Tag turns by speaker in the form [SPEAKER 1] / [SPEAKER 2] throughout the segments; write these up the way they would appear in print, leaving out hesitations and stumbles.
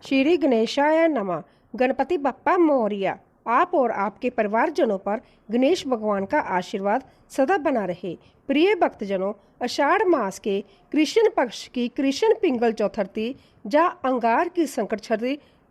[SPEAKER 1] श्री गणेशाय नमः। गणपति बप्पा मोरया। आप और आपके परिवारजनों पर गणेश भगवान का आशीर्वाद सदा बना रहे। प्रिय भक्तजनों, आषाढ़ मास के कृष्ण पक्ष की कृष्ण पिंगल चौथर्ती या अंगार की संकट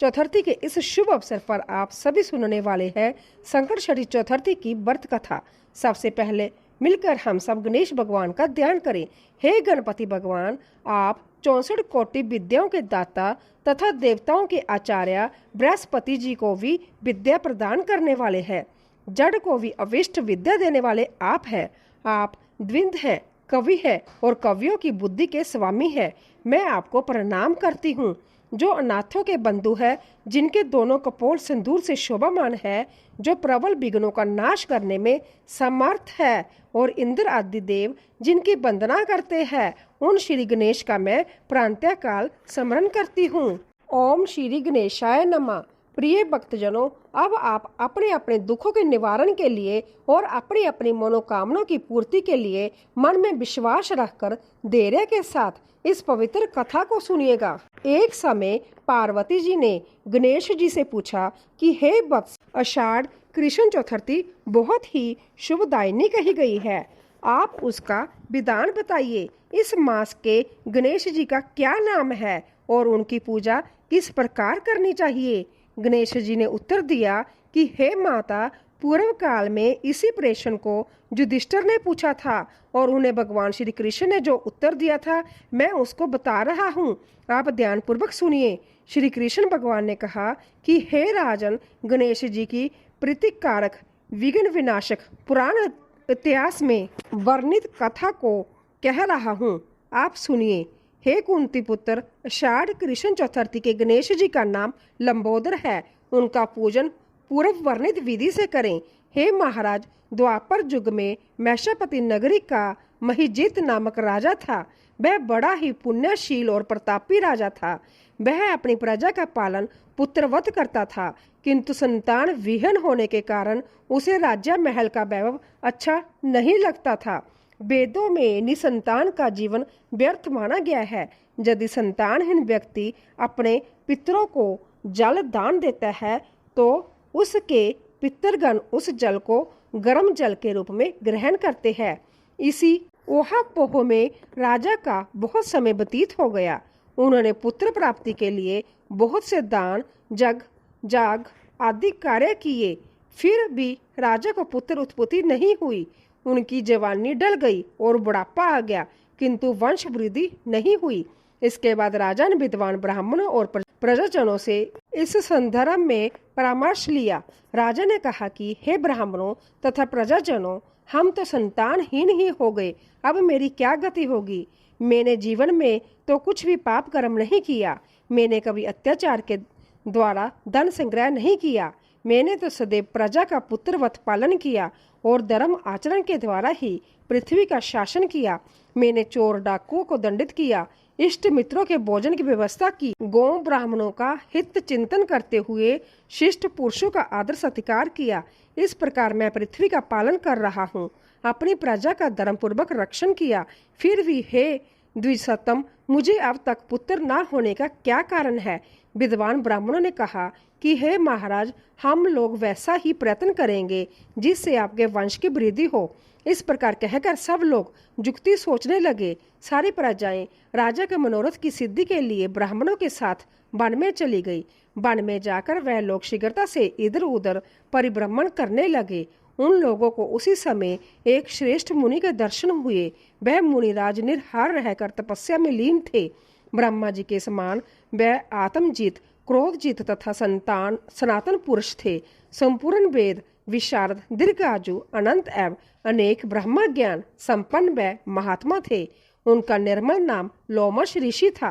[SPEAKER 1] चौथर्ती के इस शुभ अवसर पर आप सभी सुनने वाले हैं संकट चौथर्ती की व्रत कथा। सबसे पहले मिलकर हम सब गणेश भगवान का ध्यान करें। हे गणपति भगवान, आप 64 कोटि विद्याओं के दाता तथा देवताओं के आचार्य बृहस्पति जी को भी विद्या प्रदान करने वाले हैं। जड़ को भी अविष्ट विद्या देने वाले आप हैं। आप द्विंद हैं, कवि है और कवियों की बुद्धि के स्वामी है। मैं आपको प्रणाम करती हूँ। जो अनाथों के बंधु है, जिनके दोनों कपोल सिंदूर से शोभामान है, जो प्रबल विघ्नों का नाश करने में समर्थ है और इंद्र आदि देव जिनकी वंदना करते हैं, उन श्री गणेश का मैं प्रांतः काल स्मरण करती हूँ। ओम श्री गणेशाय नमः। प्रिय भक्तजनों, अब आप अपने अपने दुखों के निवारण के लिए और अपनी अपनी मनोकामनाओं की पूर्ति के लिए मन में विश्वास रखकर धैर्य के साथ इस पवित्र कथा को सुनिएगा। एक समय पार्वती जी ने गणेश जी से पूछा कि हे वत्स, आषाढ़ कृष्ण चतुर्थी बहुत ही शुभदायिनी कही गई है, आप उसका विधान बताइए। इस मास के गणेश जी का क्या नाम है और उनकी पूजा किस प्रकार करनी चाहिए? गणेश जी ने उत्तर दिया कि हे माता, पूर्व काल में इसी प्रश्न को युधिष्ठिर ने पूछा था और उन्हें भगवान श्री कृष्ण ने जो उत्तर दिया था मैं उसको बता रहा हूँ। आप ध्यान पूर्वक सुनिए। श्री कृष्ण भगवान ने कहा कि हे राजन, गणेश जी की प्रीतिक कारक विघ्न विनाशक पुराण इतिहास में वर्णित कथा को कह रहा हूँ, आप सुनिए। हे कुंती पुत्र, आषाढ़ कृष्ण चतुर्थी के गणेश जी का नाम लंबोदर है। उनका पूजन पूर्व वर्णित विधि से करें। हे महाराज, द्वापर युग में मैषापति नगरी का महिजीत नामक राजा था। वह बड़ा ही पुण्यशील और प्रतापी राजा था। वह अपनी प्रजा का पालन पुत्रवत करता था, किंतु संतान विहीन होने के कारण उसे राज्य महल का वैभव अच्छा नहीं लगता था। वेदों में निसंतान का जीवन व्यर्थ माना गया है। यदि संतानहीन व्यक्ति अपने पितरों को जल दान देता है तो उसके पितरगण उस जल को गर्म जल के रूप में ग्रहण करते हैं। इसी ओहापोह में राजा का बहुत समय व्यतीत हो गया। उन्होंने पुत्र प्राप्ति के लिए बहुत से दान, जग, जाग आदि कार्य किए, फिर भी राजा को पुत्र उत्पत्ति नहीं हुई। उनकी जवानी ढल गई और बुढ़ापा आ गया, किंतु वंश वृद्धि नहीं हुई। इसके बाद राजा ने विद्वान ब्राह्मणों और प्रजाजनों से इस संदर्भ में परामर्श लिया। राजा ने कहा कि हे ब्राह्मणों तथा प्रजाजनों, हम तो संतानहीन ही हो गए, अब मेरी क्या गति होगी? मैंने जीवन में तो कुछ भी पाप कर्म नहीं किया। मैंने कभी अत्याचार के द्वारा धन संग्रह नहीं किया। मैंने तो सदैव प्रजा का पुत्रवत पालन किया और धर्म आचरण के द्वारा ही पृथ्वी का शासन किया। मैंने चोर डाकुओं को दंडित किया, इष्ट मित्रों के भोजन की व्यवस्था की, गौ ब्राह्मणों का हित चिंतन करते हुए शिष्ट पुरुषों का आदर सत्कार किया। इस प्रकार मैं पृथ्वी का पालन कर रहा हूँ, अपनी प्रजा का धर्म पूर्वक रक्षण किया। फिर भी हे द्विजोत्तम, मुझे अब तक पुत्र न होने का क्या कारण है? विद्वान ब्राह्मणों ने कहा कि हे महाराज, हम लोग वैसा ही प्रयत्न करेंगे जिससे आपके वंश की वृद्धि हो। इस प्रकार कहकर सब लोग जुक्ति सोचने लगे। सारी प्रजाएं राजा के मनोरथ की सिद्धि के लिए ब्राह्मणों के साथ वन में चली गई। वन में जाकर वह लोग शीघ्रता से इधर उधर परिभ्रमण करने लगे। उन लोगों को उसी समय एक श्रेष्ठ मुनि के दर्शन हुए। वह मुनिराज निर्हार रहकर तपस्या में लीन थे। ब्रह्मा जी के समान वह आत्मजीत, क्रोधजीत तथा सनातन पुरुष थे। संपूर्ण वेद विशारद, दीर्घायु, अनंत एवं अनेक ब्रह्म ज्ञान संपन्न व महात्मा थे। उनका निर्मल नाम लोमश ऋषि था।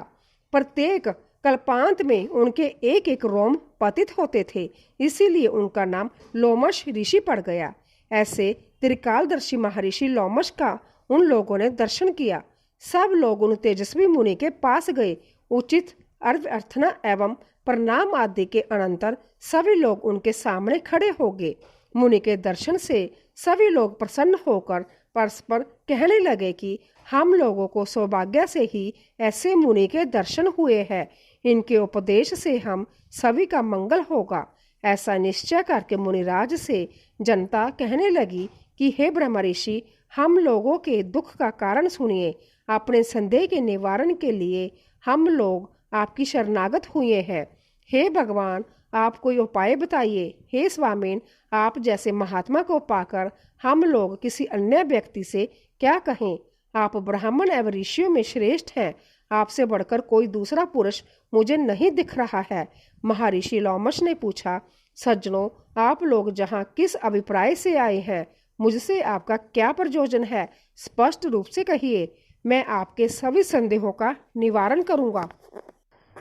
[SPEAKER 1] प्रत्येक कल्पांत में उनके एक एक रोम पतित होते थे, इसीलिए उनका नाम लोमश ऋषि पड़ गया। ऐसे त्रिकालदर्शी महर्षि लोमश का उन लोगों ने दर्शन किया। सब लोग उन तेजस्वी मुनि के पास गए। उचित अर्थना एवं प्रणाम आदि के अनंतर सभी लोग उनके सामने खड़े हो गए। मुनि के दर्शन से सभी लोग प्रसन्न होकर परस्पर कहने लगे कि हम लोगों को सौभाग्य से ही ऐसे मुनि के दर्शन हुए हैं। इनके उपदेश से हम सभी का मंगल होगा। ऐसा निश्चय करके मुनिराज से जनता कहने लगी कि हे ब्रह्म ऋषि, हम लोगों के दुख का कारण सुनिए। अपने संदेह के निवारण के लिए हम लोग आपकी शरणागत हुए हैं। हे भगवान, आप कोई उपाय बताइए। हे स्वामीन, आप जैसे महात्मा को पाकर हम लोग किसी अन्य व्यक्ति से क्या कहें। आप ब्राह्मण एवं ऋषियों में श्रेष्ठ हैं। आपसे बढ़कर कोई दूसरा पुरुष मुझे नहीं दिख रहा है। महर्षि लोमश ने पूछा, सज्जनों, आप लोग जहाँ किस अभिप्राय से आए हैं? मुझसे आपका क्या प्रयोजन है? स्पष्ट रूप से कहिए, मैं आपके सभी संदेहों का निवारण करूंगा।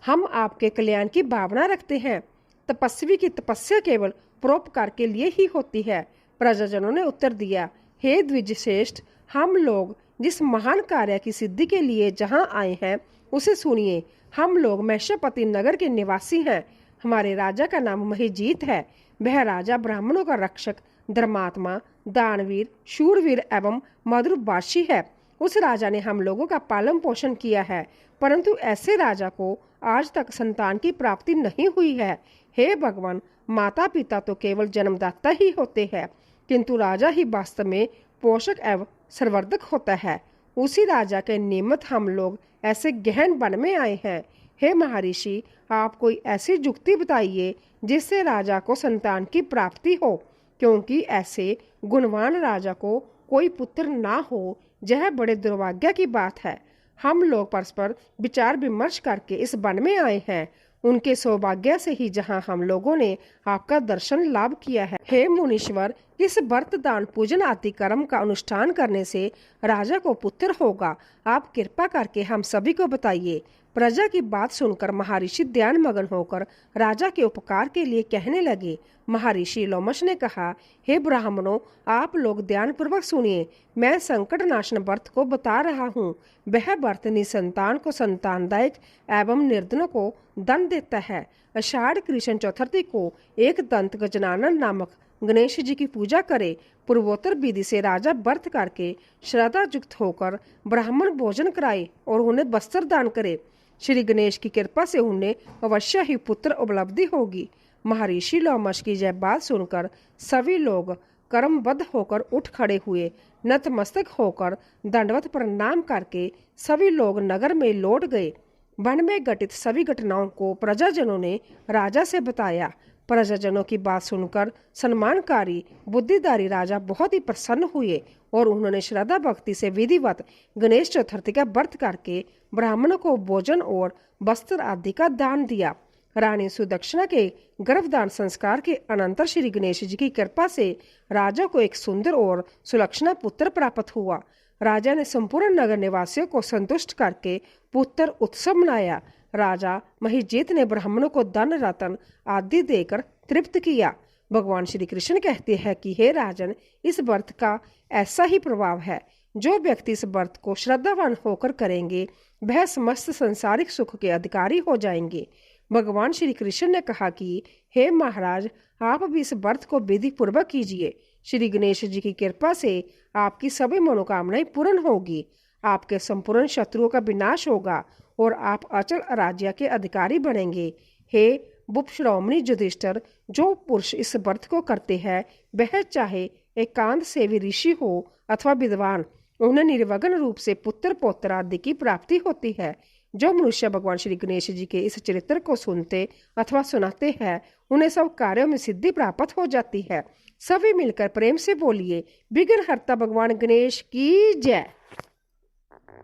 [SPEAKER 1] हम आपके कल्याण की भावना रखते हैं। तपस्वी की तपस्या केवल परोपकार के लिए ही होती है। प्रजाजनों ने उत्तर दिया, हे द्विजश्रेष्ठ, हम लोग जिस महान कार्य की सिद्धि के लिए जहाँ आए हैं उसे सुनिए। हम लोग मैशपति नगर के निवासी हैं। हमारे राजा का नाम महिजीत है। वह राजा ब्राह्मणों का रक्षक, धर्मात्मा, दानवीर, शूरवीर एवं मधुरभाषी है। उस राजा ने हम लोगों का पालन पोषण किया है, परंतु ऐसे राजा को आज तक संतान की प्राप्ति नहीं हुई है। हे भगवान, माता पिता तो केवल जन्मदाता ही होते हैं, किंतु राजा ही वास्तव में पोषक एवं संवर्धक होता है। उसी राजा के निमित्त हम लोग ऐसे गहन वन में आए हैं। हे महर्षि, आप कोई ऐसी युक्ति बताइए जिससे राजा को संतान की प्राप्ति हो, क्योंकि ऐसे गुणवान राजा को कोई पुत्र ना हो, यह बड़े दुर्भाग्य की बात है। हम लोग परस्पर विचार विमर्श करके इस वन में आए हैं। उनके सौभाग्य से ही जहाँ हम लोगों ने आपका दर्शन लाभ किया है। हे मुनीश्वर, किस व्रत दान पूजन आदि कर्म का अनुष्ठान करने से राजा को पुत्र होगा? आप कृपा करके हम सभी को बताइए। प्रजा की बात सुनकर महर्षि ध्यान मगन होकर राजा के उपकार के लिए कहने लगे। महर्षि लोमश ने कहा, हे ब्राह्मणों, आप लोग ध्यान पूर्वक सुनिए। मैं संकट नाशन व्रत को बता रहा हूँ। वह व्रत निसंतान को संतानदायक एवं निर्धनों को धन देता है। आषाढ़ कृष्ण चतुर्थी को एक दंत गजानन नामक गणेश जी की पूजा करे। पूर्वोत्तर विधि से राजा व्रत करके श्रद्धा युक्त होकर ब्राह्मण भोजन कराए और उन्हें वस्त्र दान करे। श्री गणेश की कृपा से उन्हें अवश्य ही पुत्र उपलब्धि होगी। महर्षि लोमश की यह बात सुनकर सभी लोग कर्मबद्ध होकर उठ खड़े हुए। नतमस्तक होकर दंडवत प्रणाम करके सभी लोग नगर में लौट गए। वन में घटित सभी घटनाओं को प्रजाजनों ने राजा से बताया। प्रजाजनों की बात सुनकर सम्मानकारी बुद्धिदारी राजा बहुत ही प्रसन्न हुए और उन्होंने श्रद्धा भक्ति से विधिवत गणेश चतुर्थी का व्रत करके ब्राह्मणों को भोजन और वस्त्र आदि का दान दिया। रानी सुदक्षिणा के गर्भदान संस्कार के अनंतर श्री गणेश जी की कृपा से राजा को एक सुंदर और सुलक्षणा पुत्र प्राप्त हुआ। राजा ने संपूर्ण नगर निवासियों को संतुष्ट करके पुत्र उत्सव मनाया। राजा महिजीत ने ब्राह्मणों को धन रत्न आदि देकर तृप्त किया। भगवान श्री कृष्ण कहते हैं कि हे राजन, इस व्रत का ऐसा ही प्रभाव है। जो व्यक्ति इस व्रत को श्रद्धावान होकर करेंगे वह समस्त संसारिक सुख के अधिकारी हो जाएंगे। भगवान श्री कृष्ण ने कहा कि हे महाराज, आप भी इस व्रत को विधि पूर्वक कीजिए। श्री गणेश जी की कृपा से आपकी सभी मनोकामनाएं पूर्ण होगी। आपके संपूर्ण शत्रुओं का विनाश होगा और आप अचल राज्य के अधिकारी बनेंगे। हे बुपश्रोमणी युधिष्ठिर, जो पुरुष इस व्रत को करते हैं वह चाहे एकांत सेवी ऋषि हो अथवा विद्वान, उन्हें निर्विघ्न रूप से पुत्र पौत्र आदि की प्राप्ति होती है। जो मनुष्य भगवान श्री गणेश जी के इस चरित्र को सुनते अथवा सुनाते हैं उन्हें सब कार्यों में सिद्धि प्राप्त हो जाती है। सभी मिलकर प्रेम से बोलिए, विघ्न हर्ता भगवान गणेश की जय।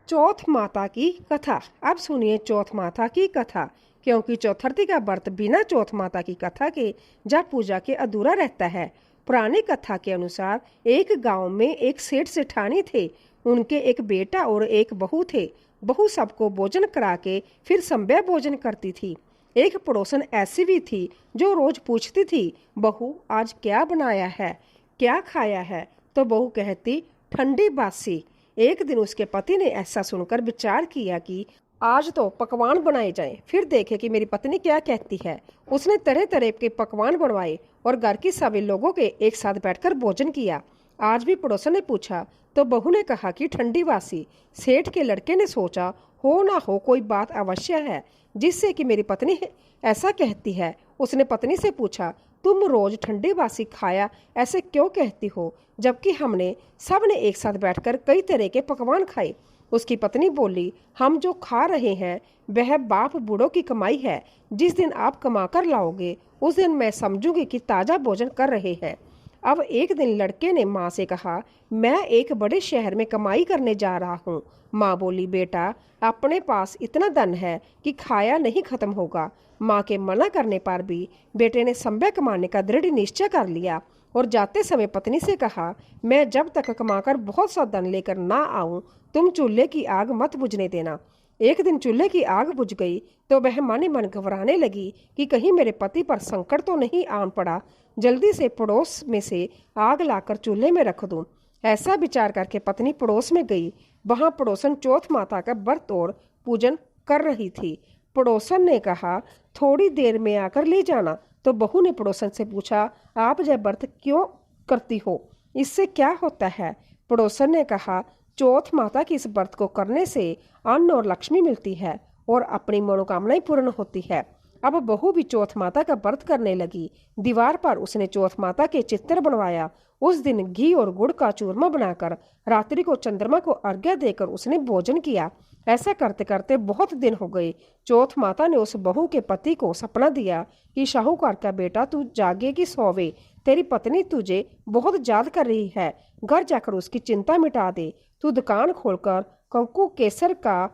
[SPEAKER 1] चौथ माता की कथा। अब सुनिए चौथ माता की कथा, क्योंकि चौथर्थी का व्रत बिना चौथ माता की कथा के जप पूजा के अधूरा रहता है। पुरानी कथा के अनुसार एक गांव में एक सेठ सेठानी थे। उनके एक बेटा और एक बहू थे। बहू सबको भोजन करा के फिर संध्या भोजन करती थी। एक पड़ोसन ऐसी भी थी जो रोज पूछती थी, बहू आज क्या बनाया है, क्या खाया है? तो बहू कहती, ठंडी बासी। एक दिन उसके पति ने ऐसा सुनकर विचार किया कि आज तो पकवान बनाए जाएं, फिर देखे कि मेरी पत्नी क्या कहती है। उसने तरह तरह के पकवान बनवाए और घर की सभी लोगों के एक साथ बैठकर भोजन किया। आज भी पड़ोसन ने पूछा तो बहू ने कहा कि ठंडी बासी। सेठ के लड़के ने सोचा हो ना हो कोई बात अवश्य है जिससे कि मेरी पत्नी ऐसा कहती है। उसने पत्नी से पूछा, तुम रोज ठंडी बासी खाया ऐसे क्यों कहती हो, जबकि हमने सब ने एक साथ बैठकर कई तरह के पकवान खाए। उसकी पत्नी बोली, हम जो खा रहे हैं वह बाप बूढ़ों की कमाई है। जिस दिन आप कमा कर लाओगे उस दिन मैं समझूंगी कि ताज़ा भोजन कर रहे हैं। अब एक दिन लड़के ने माँ से कहा, मैं एक बड़े शहर में कमाई करने जा रहा हूँ। माँ बोली, बेटा अपने पास इतना धन है कि खाया नहीं खत्म होगा। माँ के मना करने पर भी बेटे ने संभव कमाने का दृढ़ निश्चय कर लिया और जाते समय पत्नी से कहा, मैं जब तक कमाकर बहुत सा धन लेकर ना आऊं तुम चूल्हे की आग मत बुझने देना। एक दिन चूल्हे की आग बुझ गई तो वह मन ही मन घबराने लगी कि कहीं मेरे पति पर संकट तो नहीं आन पड़ा। जल्दी से पड़ोस में से आग लाकर चूल्हे में रख दूं। ऐसा विचार करके पत्नी पड़ोस में गई। वहां पड़ोसन चौथ माता का व्रत और पूजन कर रही थी। पड़ोसन ने कहा, थोड़ी देर में आकर ले जाना। तो बहू ने पड़ोसन से पूछा, आप यह व्रत क्यों करती हो, इससे क्या होता है? पड़ोसन ने कहा, चौथ माता की इस व्रत को करने से अन्न और लक्ष्मी मिलती है और अपनी मनोकामनाएं पूर्ण होती है। अब बहू भी चौथ माता का व्रत करने लगी। दीवार पर उसने चौथ माता के चित्र बनवाया। उस दिन घी और गुड़ का चूरमा बनाकर रात्रि को चंद्रमा को अर्घ्य देकर उसने भोजन किया। ऐसा करते करते बहुत दिन हो गए। चौथ माता ने उस बहू के पति को सपना दिया कि शाहूकार का बेटा तू जागे कि सोवे, तेरी पत्नी तुझे बहुत याद कर रही है, घर जाकर उसकी चिंता मिटा दे। तू दुकान खोलकर कंकु केसर का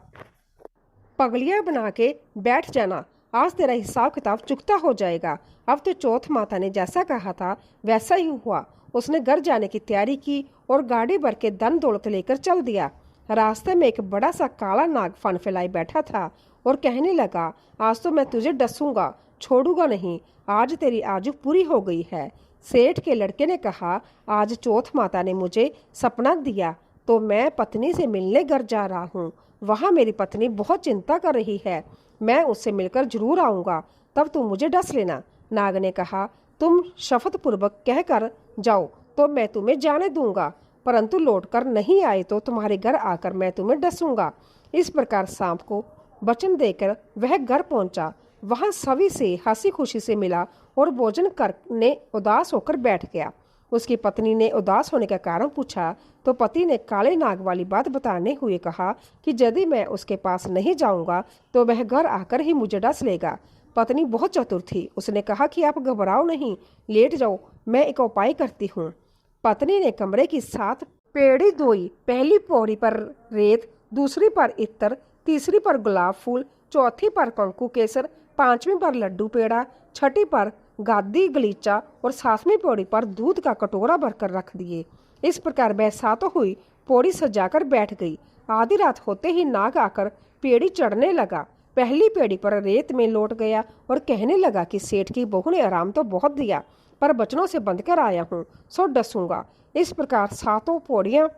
[SPEAKER 1] पगलियां बना के बैठ जाना, आज तेरा हिसाब किताब चुकता हो जाएगा। अब तो चौथ माता ने जैसा कहा था वैसा ही हुआ। उसने घर जाने की तैयारी की और गाड़ी भर के धन दौलत लेकर चल दिया। रास्ते में एक बड़ा सा काला नाग फन फैलाए बैठा था और कहने लगा, आज तो मैं तुझे डसूंगा, छोड़ूंगा नहीं, आज तेरी आजू पूरी हो गई है। सेठ के लड़के ने कहा, आज चौथ माता ने मुझे सपना दिया तो मैं पत्नी से मिलने घर जा रहा हूँ। वहाँ मेरी पत्नी बहुत चिंता कर रही है, मैं उससे मिलकर जरूर आऊँगा, तब तुम मुझे डस लेना। नाग ने कहा, तुम शपथ पूर्वक कहकर जाओ तो मैं तुम्हें जाने दूंगा, परंतु लौटकर नहीं आए तो तुम्हारे घर आकर मैं तुम्हें डसूंगा। इस प्रकार सांप को वचन देकर वह घर पहुंचा। वहां सभी से हंसी खुशी से मिला और भोजन करने उदास होकर बैठ गया। उसकी पत्नी ने उदास होने का कारण पूछा तो पति ने काले नाग वाली बात बताने हुए कहा कि यदि मैं उसके पास नहीं जाऊंगा तो वह घर आकर ही मुझे डस लेगा। पत्नी बहुत चतुर थी। उसने कहा कि आप घबराओ नहीं, लेट जाओ, मैं एक उपाय करती हूँ। पत्नी ने कमरे की 7 पेड़ी धोई। पहली पौड़ी पर रेत, दूसरी पर इत्र, तीसरी पर गुलाब फूल, चौथी पर कंकु केसर, 5वीं पर लड्डू पेड़ा, 6ठी पर गादी गलीचा और 7वीं पौड़ी पर दूध का कटोरा भरकर रख दिए। इस प्रकार वह 7 हुई पौड़ी सजाकर बैठ गई। आधी रात होते ही नाग आकर पेड़ी चढ़ने लगा। पहली पेड़ी पर रेत में लौट गया और कहने लगा कि सेठ की बहू ने आराम तो बहुत दिया, पर बचनों से बंध कर आया हूँ, सो डसूंगा। इस प्रकार 7 पौड़ियां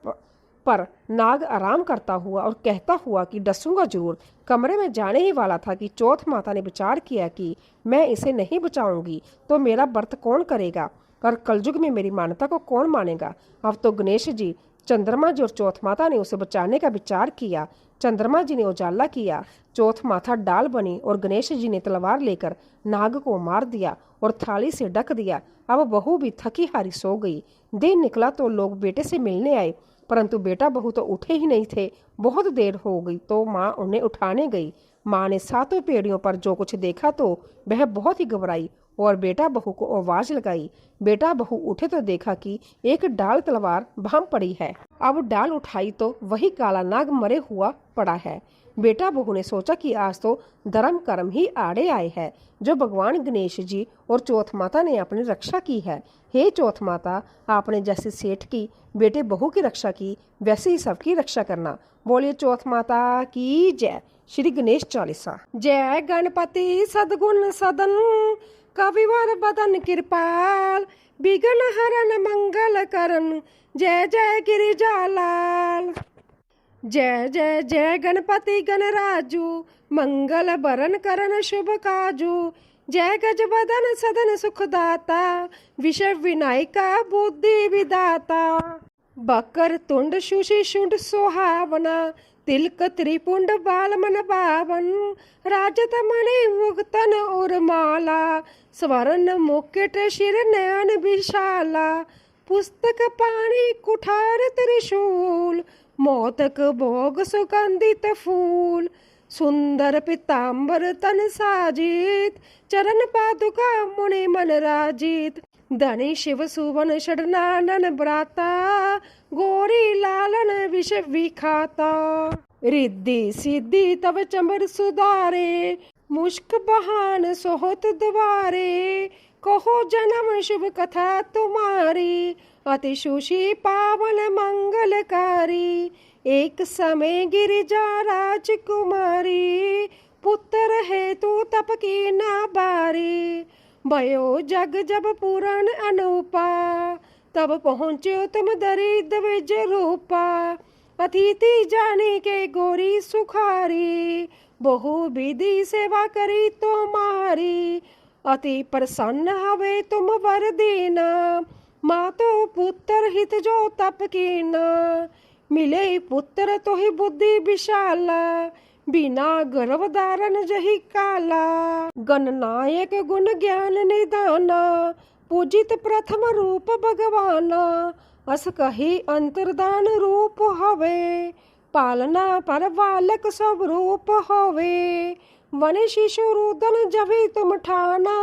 [SPEAKER 1] पर नाग आराम करता हुआ और कहता हुआ कि डसूंगा जरूर कमरे में जाने ही वाला था कि चौथ माता ने विचार किया कि मैं इसे नहीं बचाऊंगी तो मेरा व्रत कौन करेगा और कलयुग में मेरी मान्यता को कौन मानेगा। अब तो गणेश जी, चंद्रमा जी और चौथ माता ने उसे बचाने का विचार किया। चंद्रमा जी ने उजाला किया, चौथ माता डाल बनी और गणेश जी ने तलवार लेकर नाग को मार दिया और थाली से ढक दिया। अब बहू भी थकी हारी सो गई। दिन निकला तो लोग बेटे से मिलने आए, परंतु बेटा बहू तो उठे ही नहीं थे। बहुत देर हो गई तो माँ उन्हें उठाने गई। माँ ने 7 पेड़ियों पर जो कुछ देखा तो वह बहुत ही घबराई और बेटा बहू को आवाज लगाई। बेटा बहू उठे तो देखा कि एक डाल तलवार भाम पड़ी है। अब डाल उठाई तो वही काला नाग मरे हुआ पड़ा है। बेटा बहू ने सोचा कि आज तो धर्म कर्म ही आड़े आए हैं, जो भगवान गणेश जी और चौथ माता ने अपनी रक्षा की है। हे चौथ माता, आपने जैसे सेठ की बेटे बहू की रक्षा की वैसे ही सबकी रक्षा करना। बोलिए चौथ माता की जय। श्री गणेश चालीसा। जय गणपति सदगुण सदन, कविवर बदन कृपाल, विघ्न हरन मंगल करन, जय जय गिरिजालाल। जय जय जय गणपति गणराजू, मंगल बरन करन शुभ काजू, जय गज बदन सदन सुखदाता, विषय विनायका बुद्धि विदाता। बकर तुंड सुशी शुंड सुहावना, तिलक त्रिपुंड बाल मन पावन, राजत मणि मुक्तन और माला, स्वर्ण मुकुट शिर नयन विशाला, पुस्तक पाणी कुठार त्रिशूल, मोदक भोग सुगंधित फूल, सुंदर पीताम्बर तन साजित, चरण पादुका मुनि मन राजित, धनी शिव सुवन षडनानन ब्राता, गोरी लालन विष विखाता, रिद्धि सिद्धि तब चंबर सुधारे, मुश्क बहान सोहत द्वारे, कहो जन्म शुभ कथा तुम्हारी, अति सुशी पावन मंगलकारी, एक समय गिरिजा राजकुमारी, पुत्र हेतु तप की ना बारी, भयो जग जब पूरण अनुपा, तब पहुँचो तुम दरिद्र विज रूपा, अतिथि जाने के गोरी सुखारी, बहु विधि सेवा करी तुम्हारी, अति प्रसन्न हवे तुम वर दीना, मातो पुत्र हित जो तप कीना, मिले पुत्र तो ही बुद्धि विशाला, बिना गर्भ धारण जही काला, गणनायक गुण ज्ञान निदाना, पूजित प्रथम रूप भगवाना, अस कही अंतर्दान रूप हवे, पालना पर बालक सब रूप हवे, वन शिशु रुदन जभी तुम ठाना,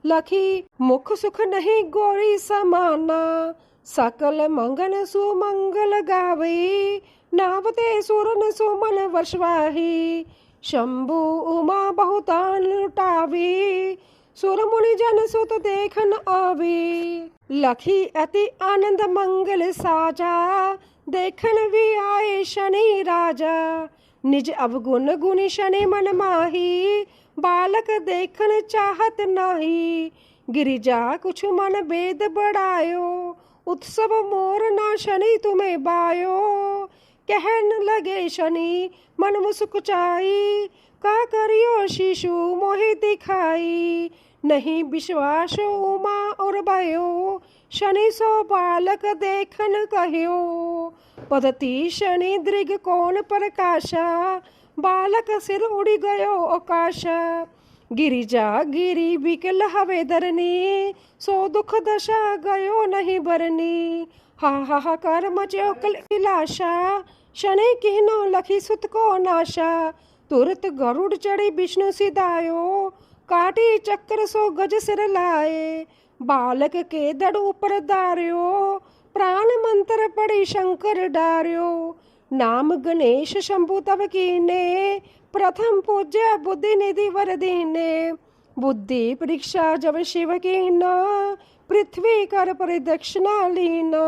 [SPEAKER 1] लखी मुख सुख नहीं गोरी समाना, सकल मंगल सुमंगल गावे, नावते सुरन सुमन वर्षवाही, शंभु उमा बहुतान लुटावी, सुर मुनि जन सुत देखन आवे, लखी अति आनंद मंगल साजा, देखन भी आए शनि राजा, निज अवगुण गुण शनि मन माही, बालक देखन चाहत नाही, गिरिजा कुछ मन वेद बढ़ायो, उत्सव मोर ना शनि तुम्हें बायो, कहन लगे शनि मन मुस्कुचाई, का करियो शिशु मोहि दिखाई, नहीं विश्वास उमा और भयो, शनि सो बालक देखन कहियो, पदती शनि दृग कौन प्रकाशा, बालक सिर उड़ी गयो आकाशा, गिरिजा गिरी विकल हवे धरनी, सो दुख दशा गयो नहीं बरनी, हा कर मचो कलाशा, शनि कीनो लखी सुत को नाशा, तुरत गरुड़ चढ़ी विष्णु सिधायो, काटी चक्र सो गज सिर लाए, बालक के दड़ ऊपर दार्यो, प्राण मंत्र पड़ी शंकर डार्यो, नाम गणेश शंभु तब कीने, प्रथम पूज्य बुद्धि निधि वर दीने, बुद्धि परीक्षा जब शिव कीना, पृथ्वी कर परिदक्षिणा लीना,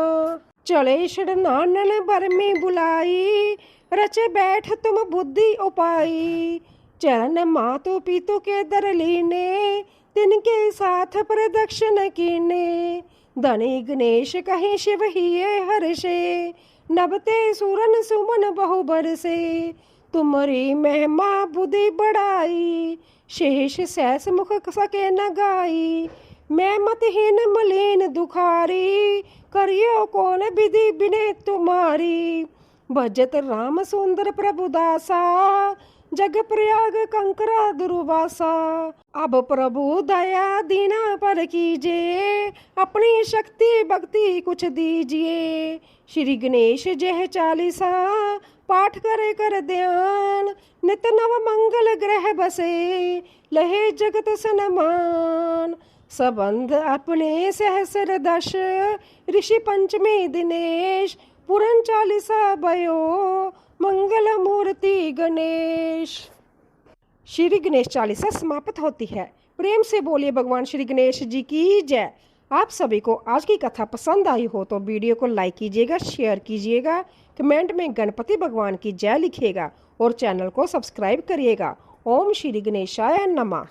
[SPEAKER 1] चले षडनानन भर में बुलाई, रचे बैठ तुम बुद्धि उपाई, चरण मातु पितु के दर लीने, तिनके साथ प्रदक्षिण कीने, धनी गणेश कहीं शिव हिये हर्षे, नभते सूरन सुमन बहु बरसे, तुम्हारी महिमा बुद्धि बढ़ाई, शेष सहस मुख सके न गाई, मैं मतहीन मलिन दुखारी, करियो कौन विधि बिने तुम्हारी, भजत राम सुंदर प्रभु दासा, जग प्रयाग कंकरा दुर्वासा, अब प्रभु दया दीना पर कीजिए, अपनी शक्ति भक्ति कुछ दीजिए, श्री गणेश जय चालीसा, पाठ करे कर ध्यान, नित नव मंगल ग्रह बसे, लहे जगत सनमान, सबंध अपने सहस्र दश, ऋषि पंचमी दिनेश, पुरन चालीसा भयो, मंगल मूर्ति गणेश। श्री गणेश चालीसा समाप्त होती है। प्रेम से बोलिए भगवान श्री गणेश जी की जय। आप सभी को आज की कथा पसंद आई हो तो वीडियो को लाइक कीजिएगा, शेयर कीजिएगा, कमेंट में गणपति भगवान की जय लिखिएगा और चैनल को सब्सक्राइब करिएगा। ओम श्री गणेशाय नमः।